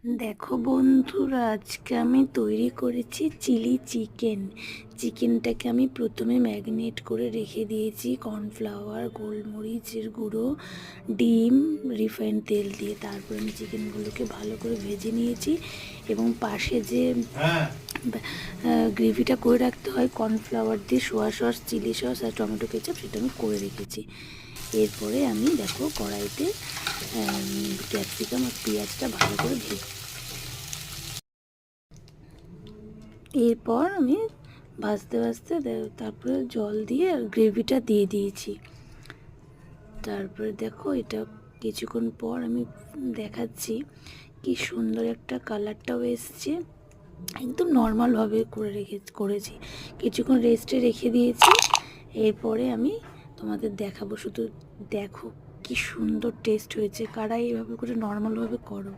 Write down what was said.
দেখো বন্ধুরা, আজকে আমি তৈরি করেছি চিলি চিকেন। চিকেনটাকে আমি প্রথমে ম্যারিনেট করে রেখে দিয়েছি কর্নফ্লাওয়ার, গোলমরিচের গুঁড়ো, ডিম, রিফাইন্ড তেল দিয়ে। তারপর আমি চিকেনগুলোকে ভালো করে ভেজে নিয়েছি এবং পাশে যে গ্রেভিটা করে রাখতে হয় কর্নফ্লাওয়ার দিয়ে, সোয়া সস, চিলি সস আর টমেটো কেচাপ, সেটা আমি করে রেখেছি। এরপরে আমি দেখো কড়াইতে ক্যাপসিকাম আর পেঁয়াজটা ভালো করে ভেজে, এরপর আমি ভাজতে ভাজতে তারপরে জল দিয়ে আর গ্রেভিটা দিয়ে দিয়েছি। তারপরে দেখো এটা কিছুক্ষণ পর আমি দেখাচ্ছি কি সুন্দর একটা কালারটাও এসছে। একদম নর্মালভাবে করেছি, কিছুক্ষণ রেস্টে রেখে দিয়েছি। এরপরে আমি তোমাদের দেখাবো, শুধু দেখো কি সুন্দর টেস্ট হয়েছে। কারা এইভাবে করে নর্মালভাবে করো।